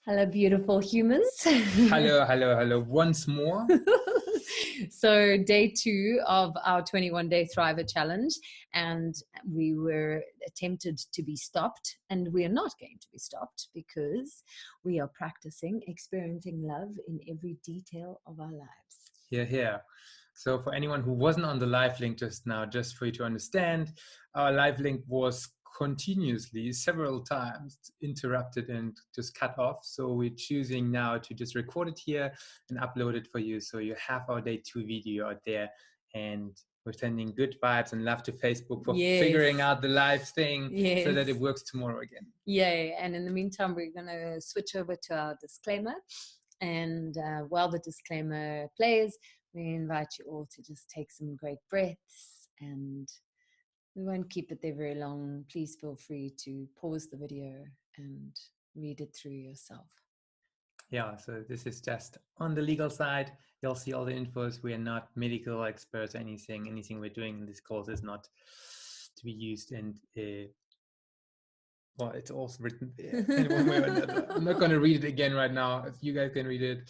Hello, beautiful humans. Hello, once more. So day 2 of our 21-day Thrivor challenge, and we were attempted to be stopped, and we are not going to be stopped because we are practicing experiencing love in every detail of our lives. Yeah. So for anyone who wasn't on the live link just now, just for you to understand, our live link was continuously several times interrupted and just cut off. So we're choosing now to just record it here and upload it for you. So you have our day 2 video out there, and we're sending good vibes and love to Facebook for figuring out the live thing so that it works tomorrow again. Yay. And in the meantime, we're going to switch over to our disclaimer. And while the disclaimer plays, we invite you all to just take some great breaths, and we won't keep it there very long. Please feel free to pause the video and read it through yourself. Yeah, so this is just on the legal side. You'll see all the infos. We are not medical experts or anything. Anything we're doing in this course is not to be used and well, it's also written there in one way or another. I'm not going to read it again right now. You guys can read it.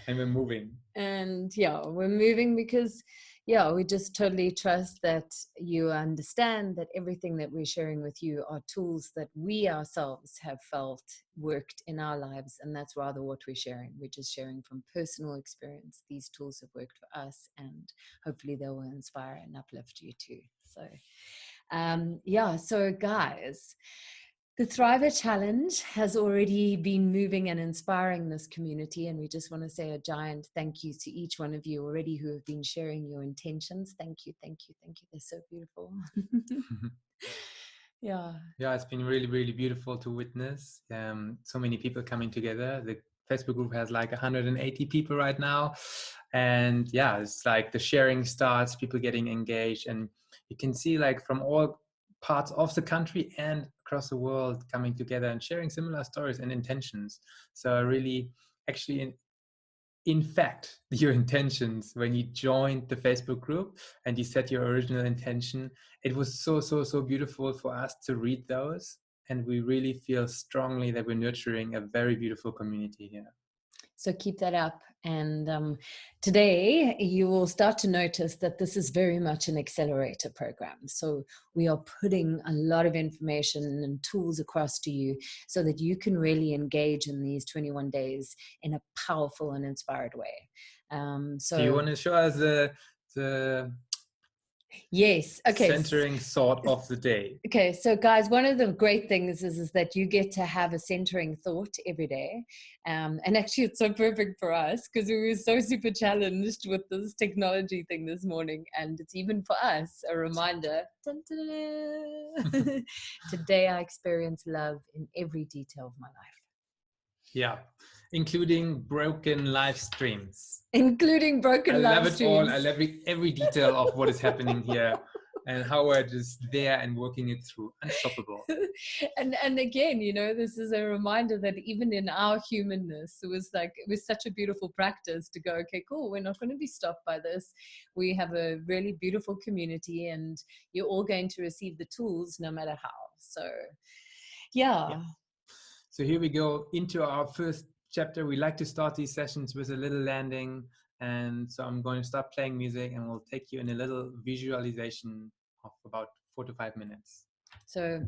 And we're moving. And yeah, we're moving because we just totally trust that you understand that everything that we're sharing with you are tools that we ourselves have felt worked in our lives. And that's rather what we're sharing. We're just sharing from personal experience. These tools have worked for us, and hopefully they will inspire and uplift you too. So guys, the Thrivor Challenge has already been moving and inspiring this community, and we just want to say a giant thank you to each one of you already who have been sharing your intentions. Thank you. They're so beautiful. Yeah, it's been really, really beautiful to witness. So many people coming together. The Facebook group has like 180 people right now, and it's like the sharing starts, people getting engaged, and you can see like from all parts of the country and across the world coming together and sharing similar stories and intentions. So really, actually, in fact, your intentions when you joined the Facebook group and you set your original intention, it was so beautiful for us to read those. And we really feel strongly that we're nurturing a very beautiful community here. So keep that up. And today you will start to notice that this is very much an accelerator program. So we are putting a lot of information and tools across to you so that you can really engage in these 21 days in a powerful and inspired way. Do you want to show us the Yes. Okay. Centering thought of the day. Okay. So guys, one of the great things is that you get to have a centering thought every day. And actually it's so perfect for us because we were so super challenged with this technology thing this morning. And it's even for us a reminder. Today I experience love in every detail of my life. Yeah. Including broken live streams. I love it all. I love every detail of what is happening here and how we're just there and working it through. Unstoppable. and again, this is a reminder that even in our humanness, it was such a beautiful practice to go, okay, cool, we're not going to be stopped by this. We have a really beautiful community, and you're all going to receive the tools no matter how. So, yeah. So here we go into our first chapter. We like to start these sessions with a little landing, and so I'm going to start playing music and we'll take you in a little visualization of about 4 to 5 minutes. So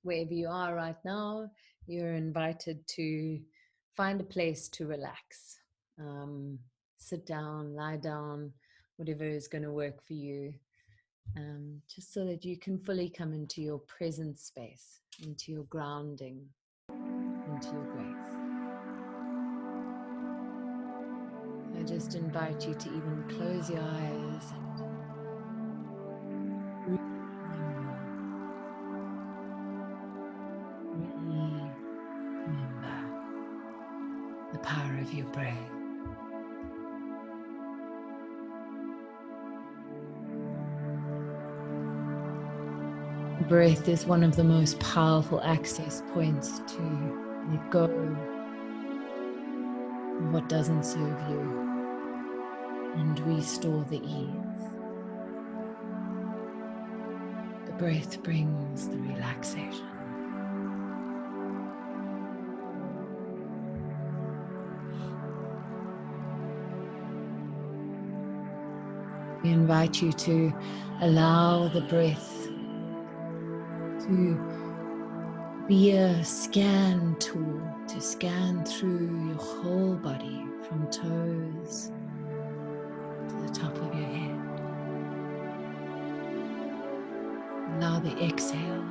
wherever you are right now, you're invited to find a place to relax. Sit down, lie down, whatever is going to work for you, just so that you can fully come into your present space, into your grounding, into your grace. I just invite you to even close your eyes and really remember the power of your breath. Breath is one of the most powerful access points to let go of what doesn't serve you and restore the ease. The breath brings the relaxation. We invite you to allow the breath to be a scan tool to scan through your whole body from toes to the top of your head. Allow the exhale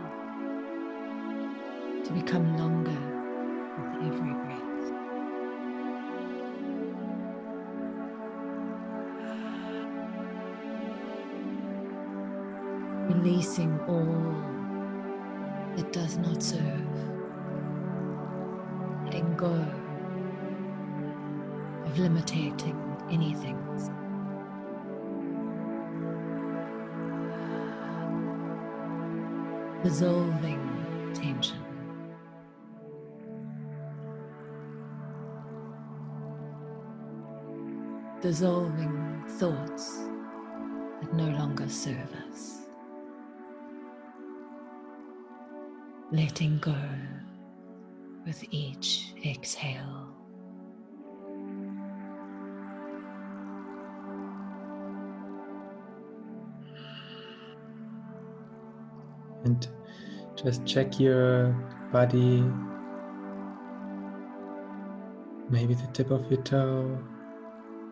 to become longer with every breath. Releasing all that does not serve. Letting go of limiting anything. Dissolving tension. Dissolving thoughts that no longer serve us. Letting go with each exhale. And just check your body, maybe the tip of your toe,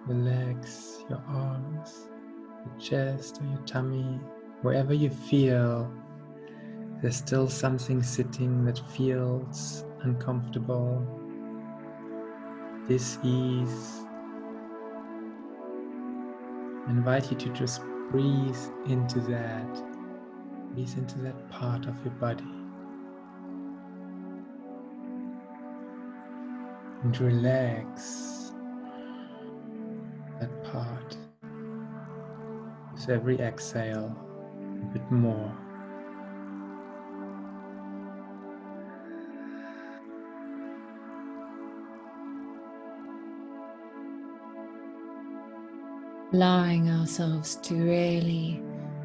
your legs, your arms, your chest or your tummy, wherever you feel there's still something sitting that feels uncomfortable, dis-ease. I invite you to just breathe into that part of your body. And relax that part with every exhale a bit more. Allowing ourselves to really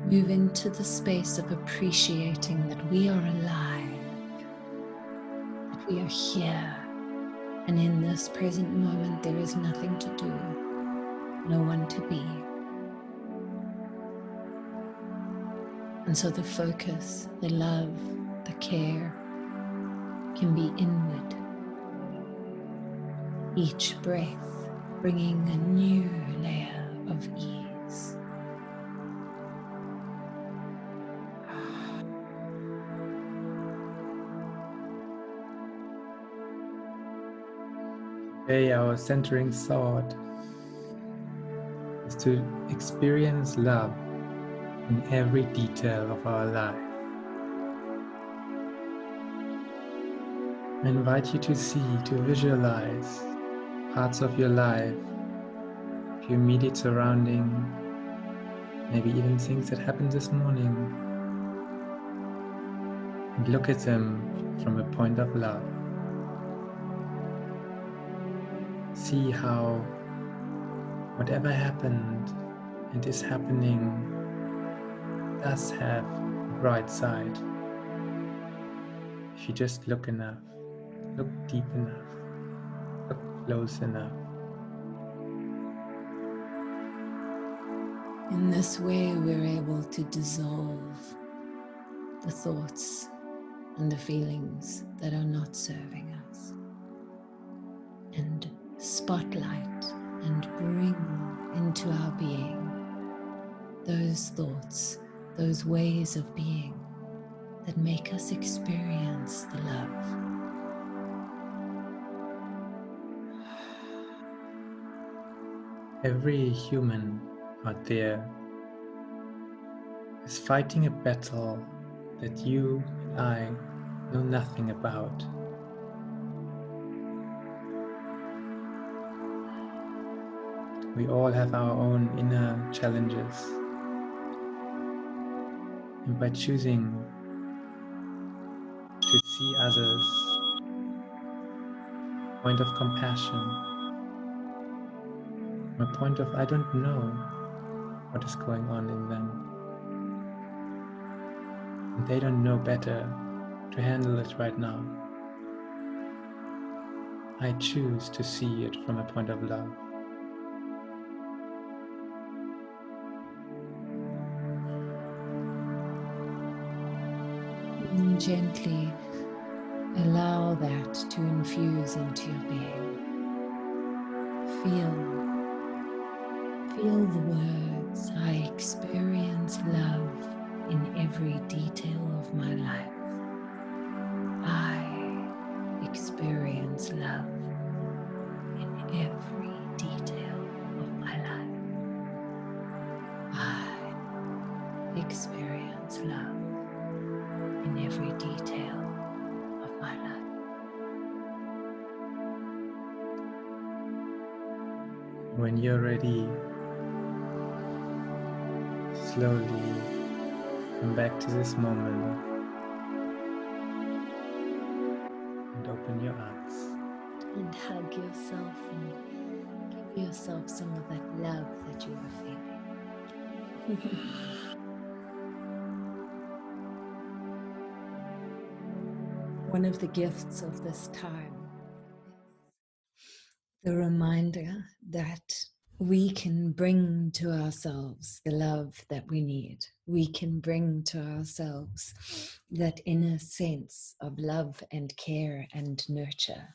move into the space of appreciating that we are alive, that we are here, and in this present moment there is nothing to do, no one to be. And so the focus, the love, the care can be inward. Each breath bringing a new layer of ease. Today our centering thought is to experience love in every detail of our life. I invite you to see, to visualize parts of your life, your immediate surrounding, maybe even things that happened this morning, and look at them from a point of love. See how whatever happened and is happening does have a bright side. If you just look enough, look deep enough, look close enough. In this way, we're able to dissolve the thoughts and the feelings that are not serving us, and spotlight and bring into our being those thoughts, those ways of being that make us experience the love. Every human out there is fighting a battle that you and I know nothing about. We all have our own inner challenges. And by choosing to see others, a point of compassion, from a point of I don't know what is going on in them. And they don't know better to handle it right now. I choose to see it from a point of love. gently allow that to infuse into your being. Feel the words, I experience love in every detail of my life. I experience love in every detail of my life. I experience love in every detail of my life. When you're ready, slowly come back to this moment and open your eyes. And hug yourself and give yourself some of that love that you are feeling. One of the gifts of this time is the reminder that we can bring to ourselves the love that we need. We can bring to ourselves that inner sense of love and care and nurture.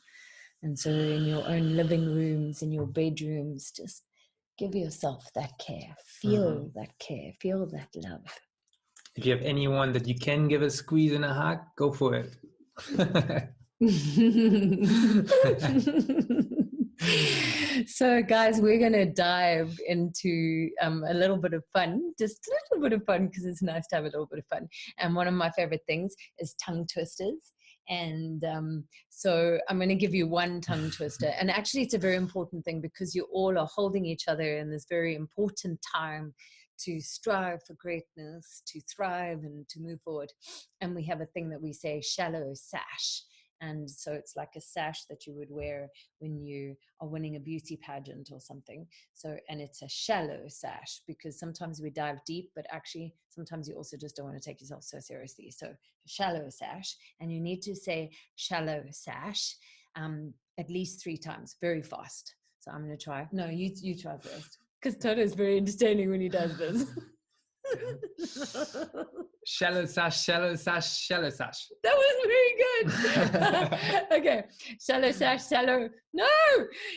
And so in your own living rooms, in your bedrooms, just give yourself that care. Feel that care. Feel that love. If you have anyone that you can give a squeeze and a hug, go for it. So guys, we're going to dive into a little bit of fun, just a little bit of fun, because it's nice to have a little bit of fun. And one of my favorite things is tongue twisters. And so I'm going to give you one tongue twister. And actually it's a very important thing, because you all are holding each other in this very important time to strive for greatness, to thrive and to move forward. And we have a thing that we say, shallow sash. And so it's like a sash that you would wear when you are winning a beauty pageant or something. So, and it's a shallow sash, because sometimes we dive deep, but actually sometimes you also just don't want to take yourself so seriously. So shallow sash, and you need to say shallow sash at least 3 times, very fast. So I'm going to try. No, you try first, because Toto is very entertaining when he does this. Shallow sash, shallow sash, shallow sash. That was very good. Okay. Shallow sash, shallow. No!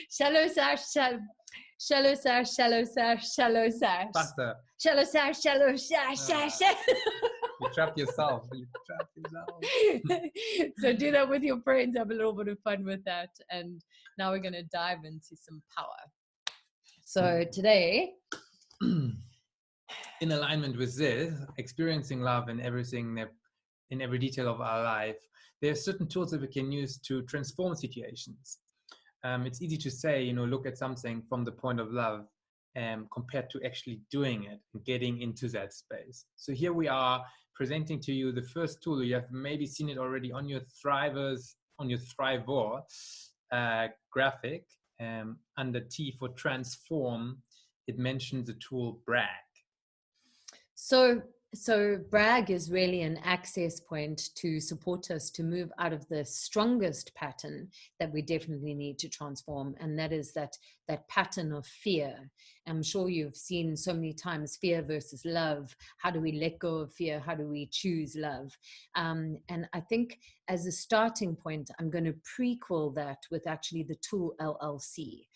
Shallow sash, shallow sash, shallow sash, shallow sash. Faster. Shallow sash, shallow sash. You trap yourself. So do that with your brains. Have a little bit of fun with that. And now we're going to dive into some power. So today, in alignment with this, experiencing love in everything, in every detail of our life, there are certain tools that we can use to transform situations. It's easy to say, look at something from the point of love, compared to actually doing it and getting into that space. So here we are presenting to you the first tool. You have maybe seen it already on your Thrivors, on your Thrivor graphic, under T for transform. It mentions the tool brag. So brag is really an access point to support us to move out of the strongest pattern that we definitely need to transform. And that is that pattern of fear. I'm sure you've seen so many times fear versus love. How do we let go of fear? How do we choose love? And I think as a starting point, I'm going to prequel that with actually the tool LLC,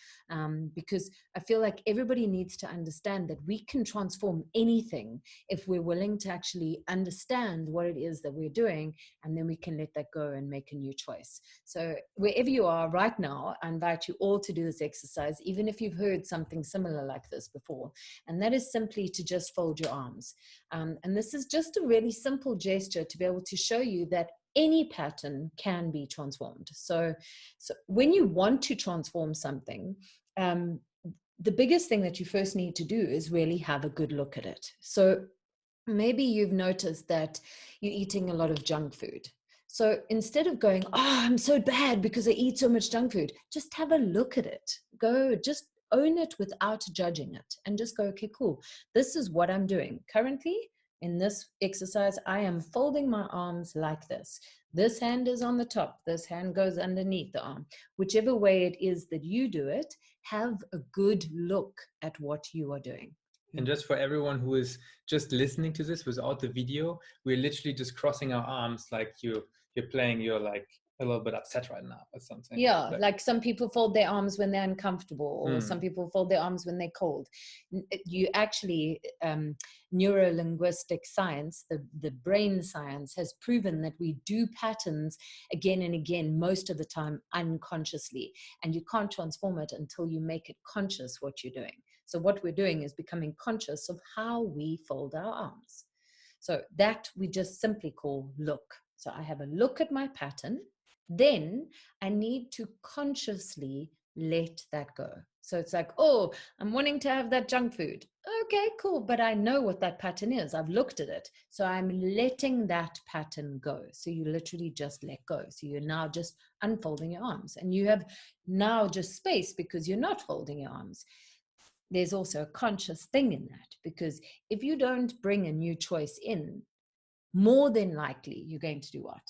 because I feel like everybody needs to understand that we can transform anything if we're willing to actually understand what it is that we're doing, and then we can let that go and make a new choice. So wherever you are right now, I invite you all to do this exercise, even if you've heard something similar like this before. And that is simply to just fold your arms. And this is just a really simple gesture to be able to show you that any pattern can be transformed. So when you want to transform something, the biggest thing that you first need to do is really have a good look at it. So maybe you've noticed that you're eating a lot of junk food. So instead of going, I'm so bad because I eat so much junk food, just have a look at it. Go, just own it without judging it, and just go, okay, cool. This is what I'm doing. Currently, in this exercise, I am folding my arms like this. This hand is on the top. This hand goes underneath the arm. Whichever way it is that you do it, have a good look at what you are doing. And just for everyone who is just listening to this without the video, we're literally just crossing our arms like you're playing, you're like a little bit upset right now or something. Yeah, like some people fold their arms when they're uncomfortable, or some people fold their arms when they're cold. You actually, neuro-linguistic science, the brain science, has proven that we do patterns again and again, most of the time unconsciously, and you can't transform it until you make it conscious what you're doing. So what we're doing is becoming conscious of how we fold our arms. So that we just simply call look. So I have a look at my pattern. Then I need to consciously let that go. So it's like, oh, I'm wanting to have that junk food. Okay, cool. But I know what that pattern is. I've looked at it. So I'm letting that pattern go. So you literally just let go. So you're now just unfolding your arms. And you have now just space because you're not folding your arms. There's also a conscious thing in that, because if you don't bring a new choice in, more than likely you're going to do what?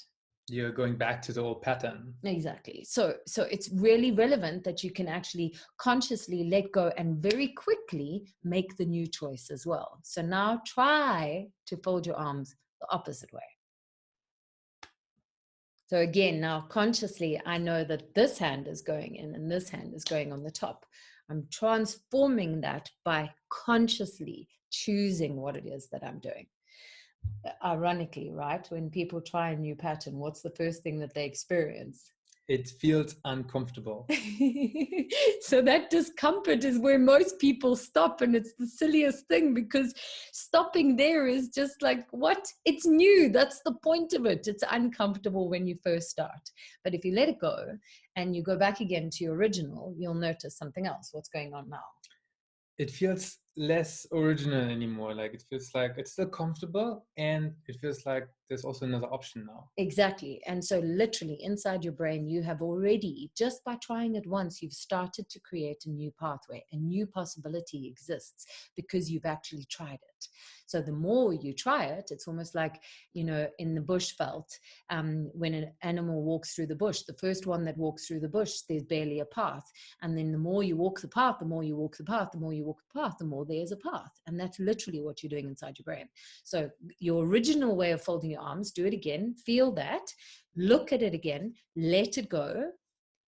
You're going back to the old pattern. Exactly. So it's really relevant that you can actually consciously let go and very quickly make the new choice as well. So now try to fold your arms the opposite way. So again, now consciously, I know that this hand is going in and this hand is going on the top. I'm transforming that by consciously choosing what it is that I'm doing. Ironically, right? When people try a new pattern, what's the first thing that they experience? It feels uncomfortable. So that discomfort is where most people stop, and it's the silliest thing, because stopping there is just like, what? It's new. That's the point of it. It's uncomfortable when you first start. But if you let it go and you go back again to your original, you'll notice something else. What's going on now? It feels less original anymore. Like it feels like it's still comfortable, and it feels like there's also another option now. Exactly. And so literally inside your brain, you have already, just by trying it once, you've started to create a new pathway. A new possibility exists because you've actually tried it. So the more you try it, it's almost like, you know, in the bush veld, when an animal walks through the bush, the first one that walks through the bush, there's barely a path. And then the more you walk the path, the more you walk the path, the more you walk the path, the more there's a path. And that's literally what you're doing inside your brain. So your original way of folding your arms, do it again, feel that, look at it again, let it go,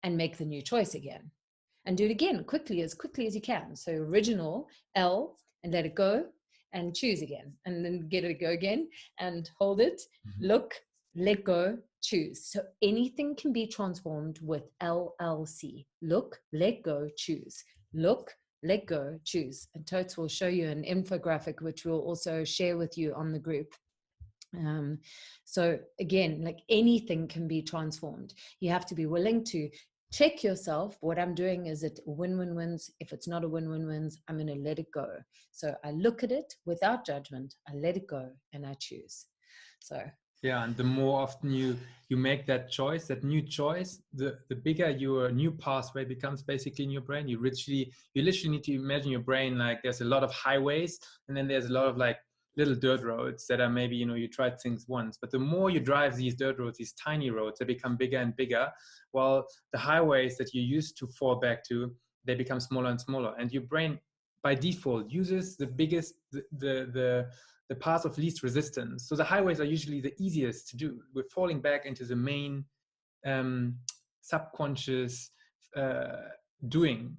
and make the new choice again. And do it again quickly as you can. So original L, and let it go, and choose again, and then get it go again and hold it, look, let go, choose. So anything can be transformed with LLC. Look, let go, choose. Look, let go, choose. And Totes will show you an infographic, which we'll also share with you on the group. So again, like anything can be transformed. You have to be willing to check yourself. What I'm doing, is it win-win-wins? If it's not a win-win-wins, I'm going to let it go. So I look at it without judgment, I let it go, and I choose. So yeah, and the more often you make that choice, that new choice, the bigger your new pathway becomes basically in your brain. You literally need to imagine your brain like there's a lot of highways, and then there's a lot of like little dirt roads that are maybe, you know, you tried things once, but the more you drive these dirt roads, these tiny roads, they become bigger and bigger, while the highways that you used to fall back to, they become smaller and smaller. And your brain by default uses the biggest, the path of least resistance. So the highways are usually the easiest to do. We're falling back into the main subconscious doing,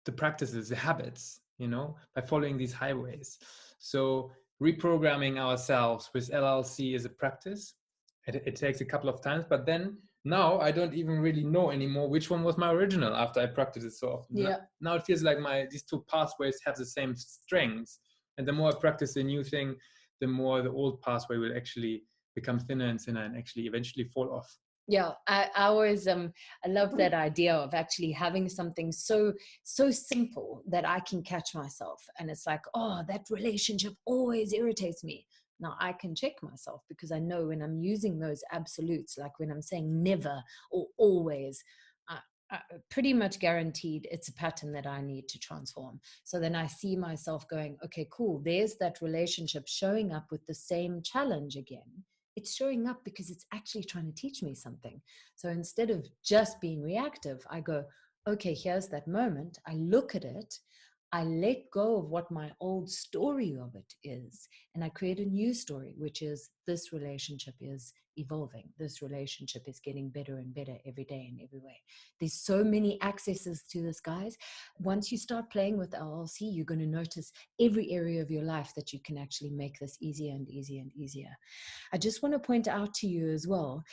the practices, the habits, you know, by following these highways. So reprogramming ourselves with LLC is a practice. It takes a couple of times, but then now I don't even really know anymore which one was my original after I practice it so often. yeah. Now it feels like these two pathways have the same strengths. And the more I practice a new thing, the more the old pathway will actually become thinner and thinner and actually eventually fall off. Yeah, I always I love that idea of actually having something so simple that I can catch myself, and it's like, oh, that relationship always irritates me. Now I can check myself, because I know when I'm using those absolutes, like when I'm saying never or always, pretty much guaranteed it's a pattern that I need to transform. So then I see myself going, okay, cool, there's that relationship showing up with the same challenge again. It's showing up because it's actually trying to teach me something. So instead of just being reactive, I go, okay, here's that moment. I look at it. I let go of what my old story of it is, and I create a new story, which is this relationship is evolving. This relationship is getting better and better every day in every way. There's so many accesses to this, guys. Once you start playing with LLC, you're going to notice every area of your life that you can actually make this easier and easier and easier. I just want to point out to you as well,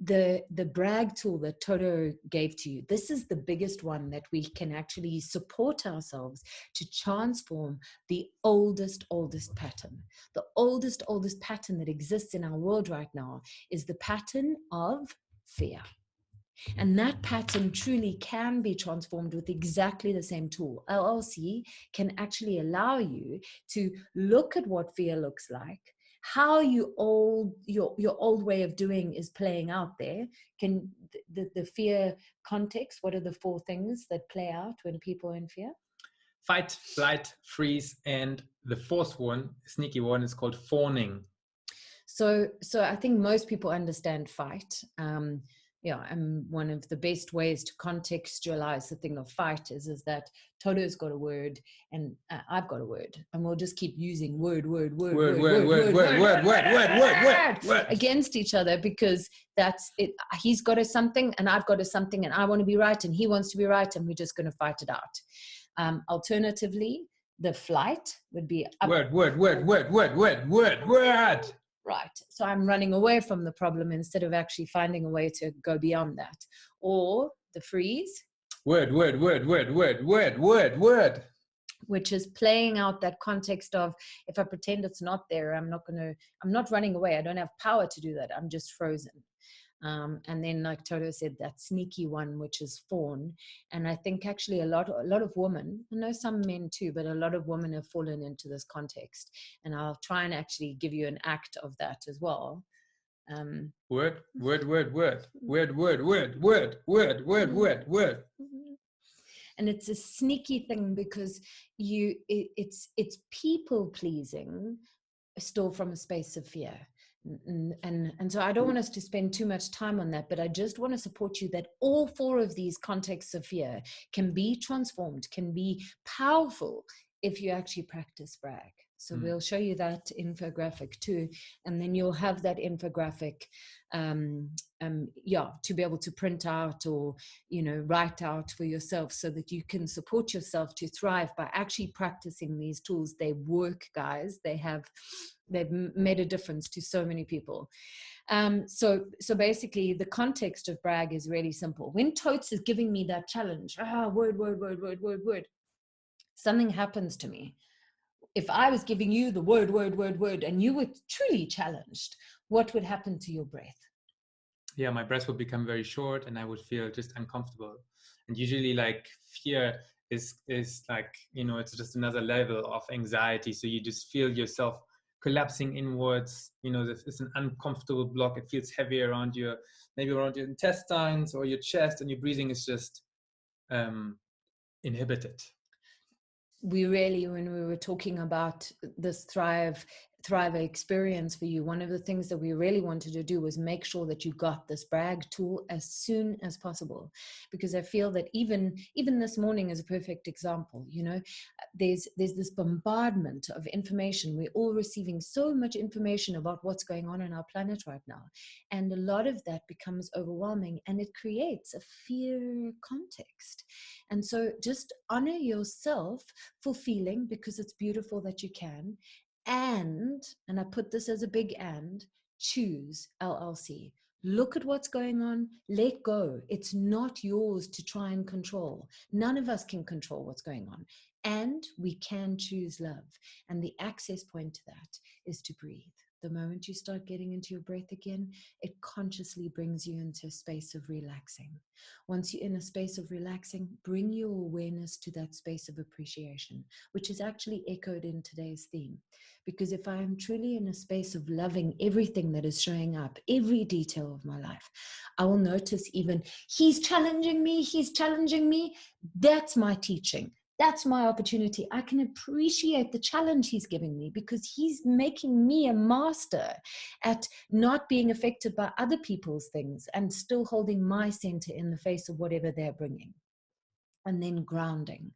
the brag tool that Toto gave to you, this is the biggest one that we can actually support ourselves to transform the oldest pattern. The oldest pattern that exists in our world right now is the pattern of fear. And that pattern truly can be transformed with exactly the same tool. LLC can actually allow you to look at what fear looks like, how your old way of doing is playing out there. Can the fear context, what are the 4 things that play out when people are in fear? Fight, flight, freeze, and the 4th one, sneaky one, is called fawning. So I think most people understand fight. And one of the best ways to contextualize the thing of fight is that Toto's got a word and I've got a word, and we'll just keep using word against each other, because that's it. He's got a something and I've got a something, and I want to be right and he wants to be right, and we're just going to fight it out. Alternatively, the flight would be word. Right. So I'm running away from the problem instead of actually finding a way to go beyond that. Or the freeze. Word. Which is playing out that context of, if I pretend it's not there, I'm not running away. I don't have power to do that. I'm just frozen. And then, like Toto said, that sneaky one, which is fawn. And I think actually a lot of women, I know some men too, but a lot of women have fallen into this context. And I'll try and actually give you an act of that as well. Word. And it's a sneaky thing because it's people pleasing still from a space of fear. And so I don't want us to spend too much time on that, but I just want to support you that all 4 of these contexts of fear can be transformed, can be powerful if you actually practice brag. So we'll show you that infographic too, and then you'll have that infographic to be able to print out or write out for yourself, so that you can support yourself to thrive by actually practicing these tools. They work, guys. They've made a difference to so many people. So basically the context of brag is really simple. When Totes is giving me that challenge, word, something happens to me. If I was giving you the word, and you were truly challenged, what would happen to your breath? Yeah, my breath would become very short and I would feel just uncomfortable. And usually, like, fear is like, it's just another level of anxiety. So you just feel yourself collapsing inwards. It's an uncomfortable block. It feels heavy around maybe around your intestines or your chest, and your breathing is just inhibited. When we were talking about this Thrivor experience for you, one of the things that we really wanted to do was make sure that you got this brag tool as soon as possible, because I feel that even this morning is a perfect example. There's this bombardment of information. We're all receiving so much information about what's going on our planet right now, and a lot of that becomes overwhelming, and it creates a fear context. And so just honor yourself for feeling, because it's beautiful that you can. And I put this as a big and, choose LLC. Look at what's going on, let go. It's not yours to try and control. None of us can control what's going on. And we can choose love. And the access point to that is to breathe. The moment you start getting into your breath again, it consciously brings you into a space of relaxing. Once you're in a space of relaxing, bring your awareness to that space of appreciation, which is actually echoed in today's theme. Because if I am truly in a space of loving everything that is showing up, every detail of my life, I will notice even he's challenging me. That's my teaching. That's my opportunity. I can appreciate the challenge he's giving me, because he's making me a master at not being affected by other people's things and still holding my center in the face of whatever they're bringing. And then grounding.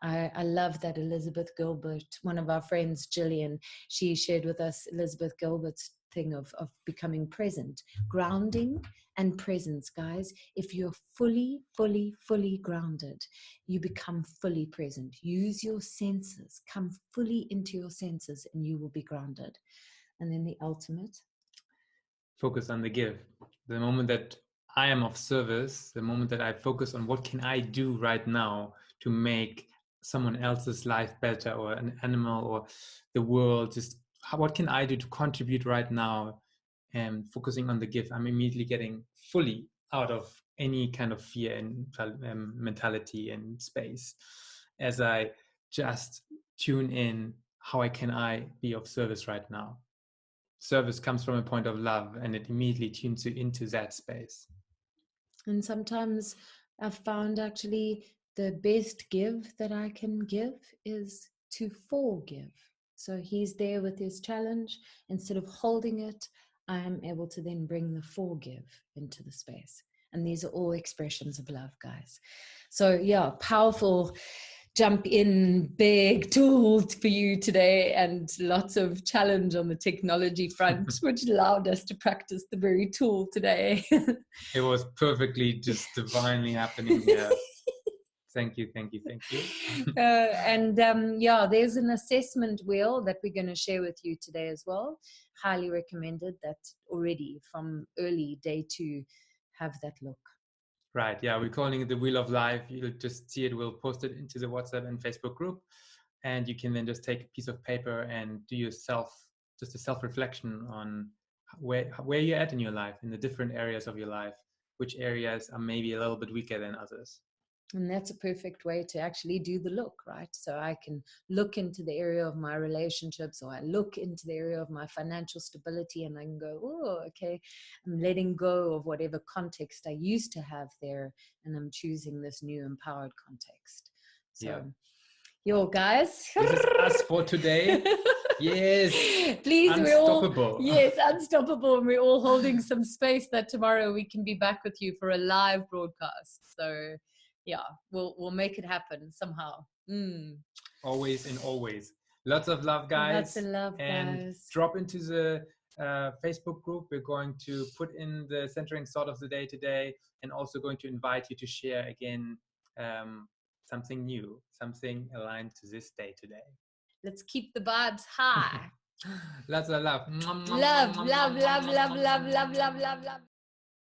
I love that Elizabeth Gilbert, one of our friends, Jillian, she shared with us Elizabeth Gilbert's thing of becoming present. Grounding and presence, guys. If you're fully grounded, you become fully present. Use your senses. Come fully into your senses and you will be grounded. And then the ultimate. Focus on the give. The moment that I am of service, the moment that I focus on what can I do right now to make someone else's life better, or an animal, or the world, just what can I do to contribute right now, and focusing on the give, I'm immediately getting fully out of any kind of fear and mentality and space, as I just tune in, how can I be of service right now. Service comes from a point of love, and it immediately tunes you into that space. And sometimes I've found actually the best give that I can give is to forgive. So he's there with his challenge. Instead of holding it, I am able to then bring the forgive into the space. And these are all expressions of love, guys. So yeah, powerful jump in, big tools for you today, and lots of challenge on the technology front, which allowed us to practice the very tool today. It was perfectly just divinely happening here. Thank you. Yeah, there's an assessment wheel that we're going to share with you today as well. Highly recommended that already from early day 2, have that look. Right. Yeah, we're calling it the Wheel of Life. You'll just see it. We'll post it into the WhatsApp and Facebook group. And you can then just take a piece of paper and do yourself, just a self-reflection on where you're at in your life, in the different areas of your life, which areas are maybe a little bit weaker than others. And that's a perfect way to actually do the look, right? So I can look into the area of my relationships, or I look into the area of my financial stability, and I can go, oh, okay, I'm letting go of whatever context I used to have there, and I'm choosing this new empowered context. So, yeah. Yo, guys. This is us for today. Yes. Please, unstoppable. Unstoppable. And we're all holding some space that tomorrow we can be back with you for a live broadcast. So yeah, we'll make it happen somehow. Always and always. Lots of love, guys. Lots of love, and guys. Drop into the Facebook group. We're going to put in the centering thought of the day today, and also going to invite you to share again something new, something aligned to this day today. Let's keep the vibes high. Lots of love. Love.